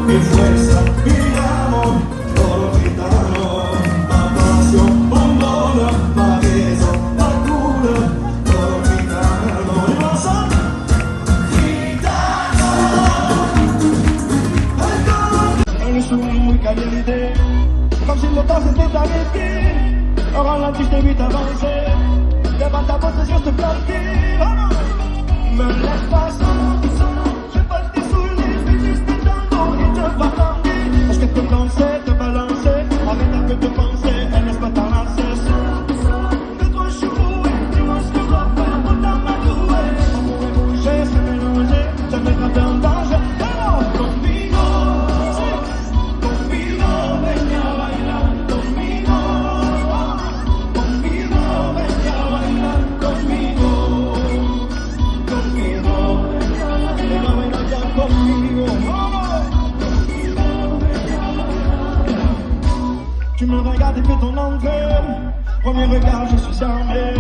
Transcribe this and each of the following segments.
mi fuerza, mi amor, oro gitano, ma pasión, bombona, ma beso, ma cura, oro gitano, y más gitano. Elle est souvent muy caliente, comme si le temps s'était arrêté. Au ralenti, je t'invite à avancer, devant ta possession, je te planter. Me laisse pas solo, je passe tes souliers, je fais juste dans l'eau et te balancer. Est-ce que tu peux danser, te balancer, arrête un peu de penser, elle laisse pas t'enlacer. De toi je suis roué, tu m'as ce que je dois faire pour ta madouée. On pourrait bouger, se mélanger, jamais pas en danger. Alors, conmigo, ven a bailar conmigo. Conmigo, ven a bailar conmigo. Tu me regardes et fais ton entrée. Premier regard, je suis charmé.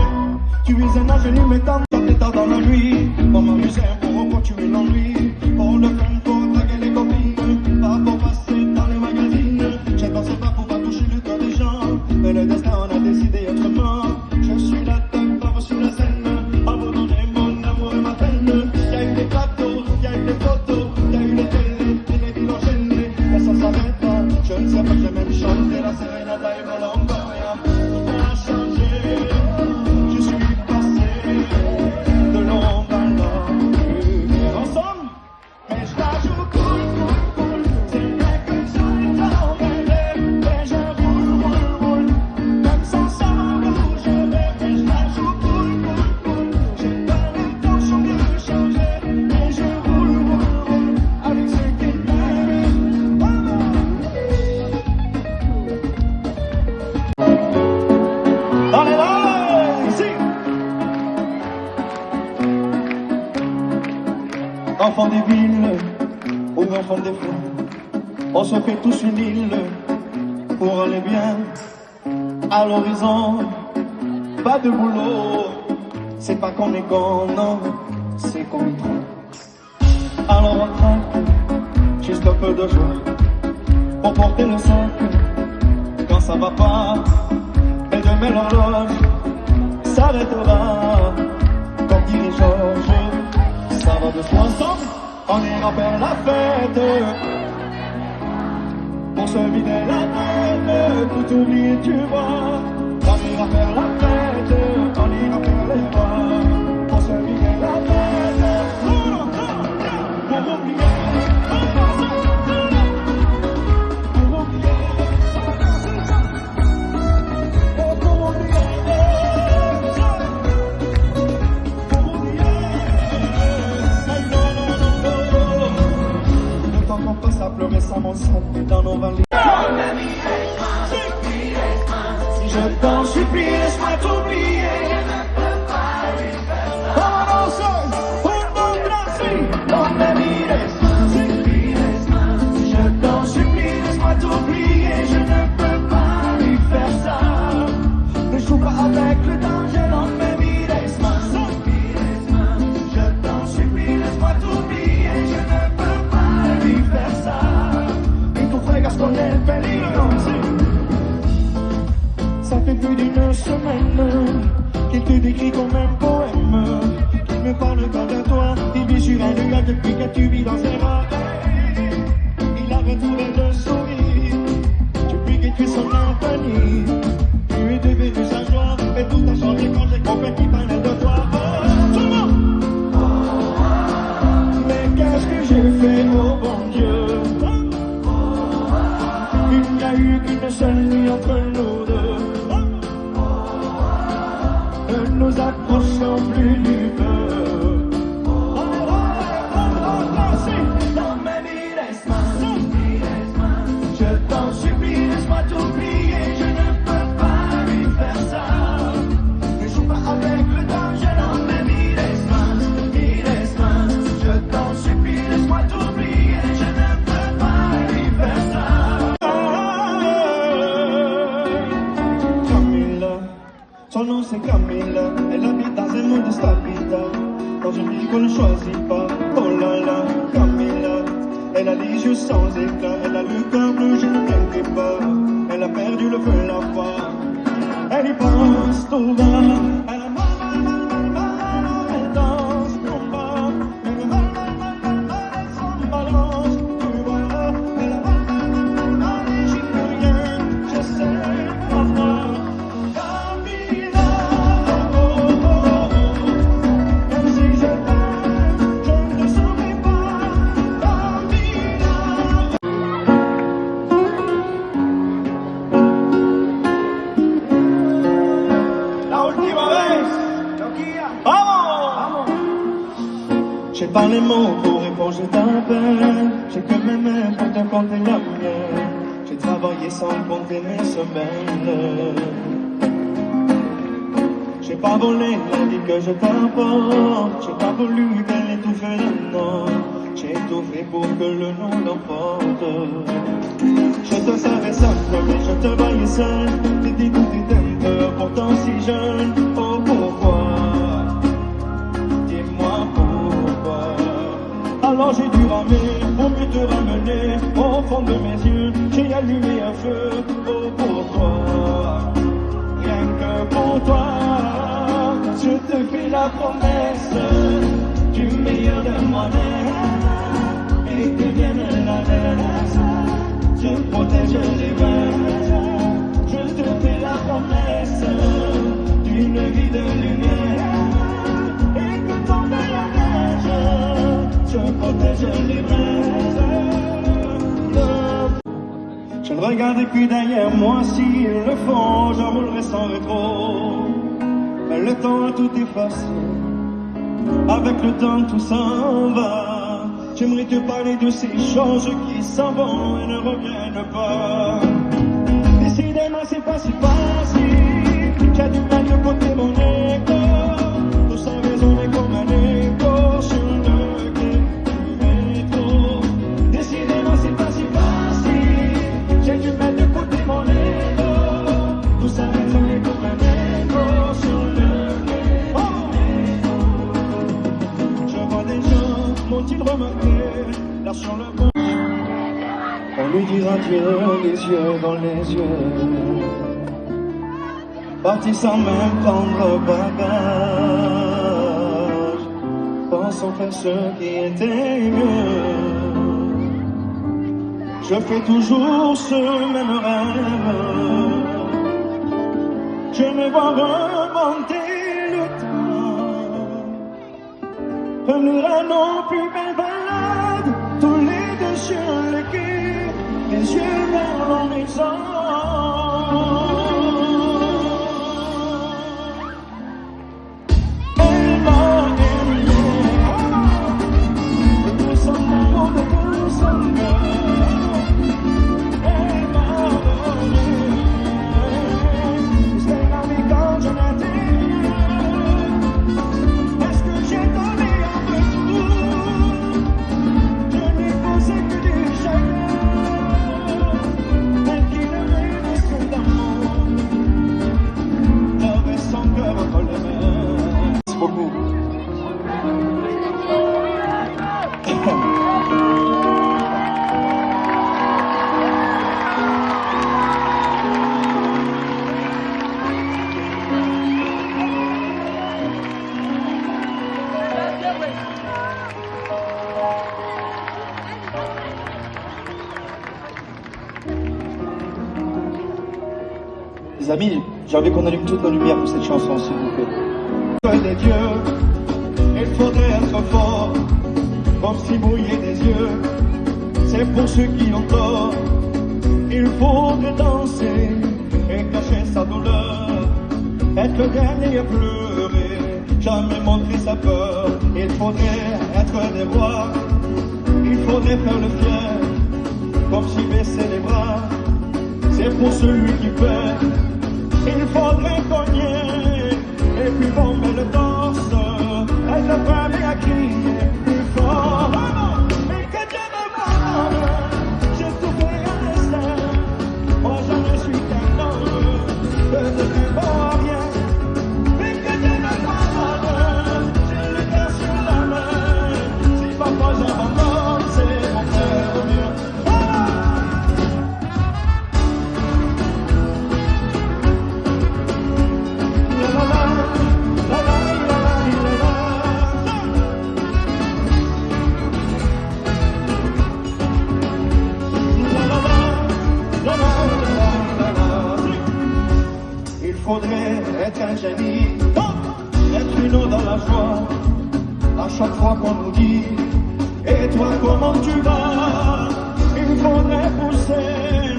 Tu es un ingénu, mais tant t'es tard dans la nuit. Pour m'amuser, pour tuer l'ennui. Pour le fun, pour draguer les copines. Pas pour passer dans les magazines. J'ai pensé pas pouvoir toucher le cœur des gens. Mais le destin en a décidé autrement. Je suis la tête, pas sur la scène. À vous donner mon amour et ma peine. Y'a eu des plateaux, y'a eu des photos. Y'a eu les télés, les villes enchaînées. Mais ça s'arrête pas. Je ne sais pas, j'ai même chanté la sérénata et Melancolia. On a changé, je suis passé de l'ombre à l'ombre. Ensemble, mais je la joue cool, cool, cool. C'est vrai que j'en ai t'emmêlé, mais je roule. Même sans ça, je vais, mais je la joue cool, cool, cool. J'ai pas l'intention de changer, mais je roule. Avec ceux qui m'aiment. Allez, allez, ici. Enfants des villes ou enfants des fleurs, on se fait tous une île pour aller bien à l'horizon. Pas de boulot, c'est pas qu'on est con, non, c'est qu'on est trop. Alors on traque juste un peu de joie pour porter le sac quand ça va pas. Et demain l'horloge s'arrêtera. Comme dit Georges, ça va de soi ensemble. On ira faire la fête pour se vider la tête, tout oublier tu vois. On ira faire la fête, on ira faire les bras pour se vider la tête, pour oublier. Pleurer sans mon sang dans nos valises. Si je t'en supplie, laisse-moi t'oublier. Je ne peux pas lui faire ça. Si je t'en supplie, laisse-moi t'oublier. Je ne peux pas lui faire ça. Ne joue pas avec le danger dans mes vies, laisse-moi. Je t'en supplie, laisse-moi t'oublier. Je ne peux pas lui faire ça. Con el peligro. Ça fait plus d'une semaine qu'il te décrit comme un poème. Il me parle pas de toi, il vit sur un nuage depuis que tu vis dans ses bras. Il a retrouvé le sourire depuis que tu es son compagnie. Tu es devenu sa joie, et tout a changé quand j'ai compris qu'il parlait de toi. Mais qu'est-ce que j'ai fait, oh bon Dieu? Il n'y a eu qu'une seule nuit entre nous deux. Ne nous approchons plus du feu. Dans mes vies, laisse-moi. Je t'en supplie, laisse-moi t'oublier. Je ne peux pas lui faire ça. Ne joue pas avec le danger dans mes vies, laisse-moi. Je t'en supplie, laisse-moi t'oublier. Je ne peux pas lui faire ça. Son nom c'est Camille, elle habite dans un monde de stabilité. Dans une vie qu'on ne choisit pas, oh là là, Camille. Elle a les yeux sans éclat, elle a le cœur bleu, je ne t'inquiète pas. Elle a perdu le feu, la foi. Elle y pense tout bas. Elle a mal, elle danse pour moi. Elle a mal, elle s'en balance, tu vois. Elle a mal, j'y peux rien, je sais pourquoi. Camila, oh, oh, oh. Même si je t'aime, je ne saurais pas. Camila. La última vez. ¡Vamos! J'ai pas les mots pour répondre, je t'appelle. J'ai que mes mains pour te compter la mienne. J'ai travaillé sans compter mes semaines. J'ai pas volé la vie que je t'apporte. J'ai pas voulu qu'elle étouffe le nom. J'ai tout fait pour que le nom l'emporte. Je te savais simple, mais je te voyais seul. T'es dégoûté d'un peu, pourtant si jeune. Oh pourquoi? Dis-moi pourquoi. Alors j'ai dû ramer pour mieux te ramener. Au fond de mes yeux, j'ai allumé un feu. Oh pour toi, rien que pour toi. Je te fais la promesse du meilleur de moi-même. Et que vienne la laisse, je protège les mains. Je te fais la promesse d'une vie de lumière. Et que tombe la neige, je protège les mains. Je le regarde et puis derrière moi, s'ils le font, je roulerai sans rétro. Mais le temps a tout effacé. Avec le temps tout s'en va. J'aimerais te parler de ces choses qui s'en vont et ne reviennent pas. Décidément c'est pas si facile. J'ai du mal de côté mon écho. Tout sans raison est comme un écho sur le quai du métro. Décidément c'est pas si facile. J'ai du mal de côté mon écho. Tout sans raison est comme un écho sur le quai du métro. Je vois des gens, m'ont-ils remarqué, là sur le pont. On lui dira Dieu, les yeux dans les yeux. Parti sans même prendre bagage. Pensons faire ce qui était mieux. Je fais toujours ce même rêve. Je me vois remonter le temps. Nous allons plus belle balade, tous les deux sur le quai, les yeux vers l'horizon. Elle m'a aimé, de son amour, de son cœur. Elle m'a donné, c'était la vie quand je n'étais. Est-ce que j'ai donné un peu tout? Je n'ai posé que des chagrins. Elle qui devait rester d'amour. J'avais son cœur entre les mains. Merci beaucoup. Les amis, j'ai envie qu'on allume toutes nos lumières pour cette chanson, s'il vous plaît. Des dieux, il faudrait être fort, comme si mouiller des yeux, c'est pour ceux qui ont tort. Il faudrait danser et cacher sa douleur, être le dernier à pleurer, jamais montrer sa peur. Il faudrait être des rois, il faudrait faire le fier, comme si baisser les bras, c'est pour celui qui perd. Il faudrait cogner et puis bomber le torse, être prêt à crier plus fort. Mais que Dieu me pardonne, j'ai tout fait un destin. Moi je ne suis qu'un homme, je ne suis bon à rien. Mais que Dieu me pardonne, j'ai le cœur sur la main. Si parfois j'abandonne, c'est mon frère. faudrait être un génie, être une eau dans la joie, à chaque fois qu'on nous dit et toi comment tu vas, il faudrait pousser.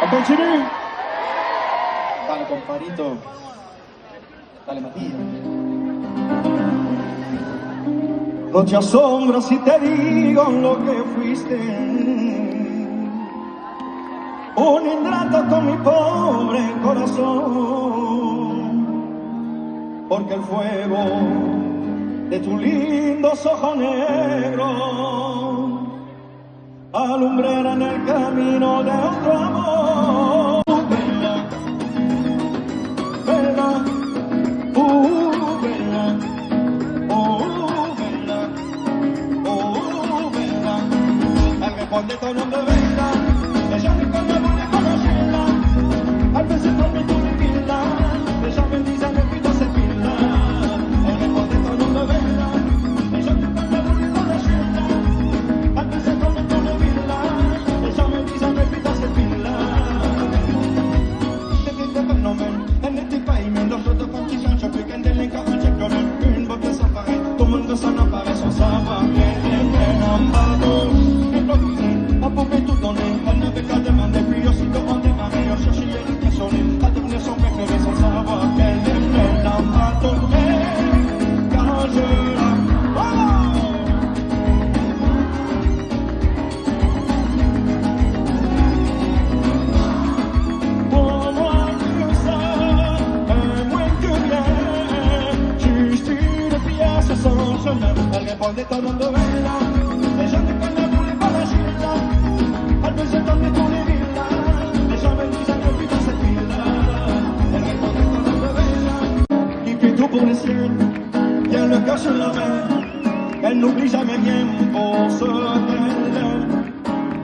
On continue. Dale compadrito, dale Matías. No te asombras si te digo lo que fuiste, un ingrato con mi pobre corazón, porque el fuego de tus lindos ojos negros alumbrarán el camino de otro amor. Bella, bella, bella, bella, bella. Elle répondait ton nom de Bella, et j'avais comme la voulais conocerla. Elle faisait tomber tous les villages, et j'avais mis à mes pieds dans cette ville-là. Elle répondait ton nom de Bella, et j'avais comme la voulais conocerla. Elle faisait tomber tous les villages, et j'avais mis à mes pieds dans cette ville-là. C'était un phénomène, elle n'était pas humaine. Dans d'autres conditions, je peux qu'un délinquant en check comme une beauté sans pareil. Tout le monde s'en emparait sans savoir qu'elle était en pardon. On pouvait tout donner, elle n'avait qu'à demander. Puis aussitôt on démarrait, on cherchait les qui sonnaient. À devenir son préféré sans savoir qu'elle aimait la m'adorer. Quand je la vois. Pour moi tout ça, moins que rien, juste une pièce sans chemin. Elle répondait ton nom de Bella, et je ne connais voulais pas la Gila. Elle faisait tomber tous les villages, les gens me disaient que plus dans cette ville-là. Elle répondait ton nom de Bella, qui fait tout pour les siens, tient le cœur sur la main. Elle n'oublie jamais rien pour ce qu'elle aime.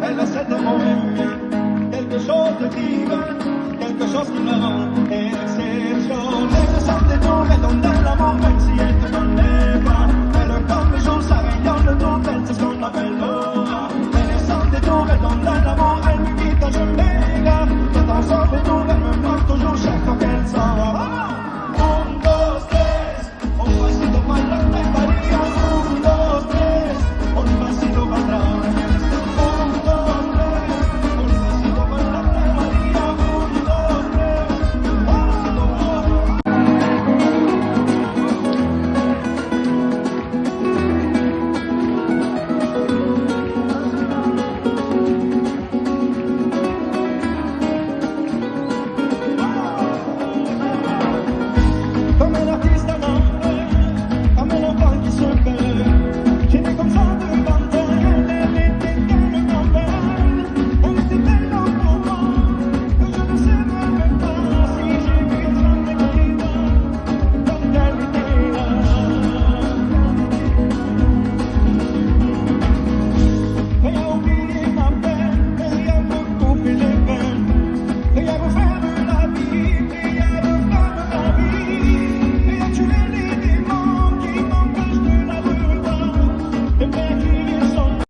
Elle a cette bohème, quelque chose de divin, quelque chose qui la rend exceptionnelle. Elle sentait tout, elle donne de l'amour, même si elle te donne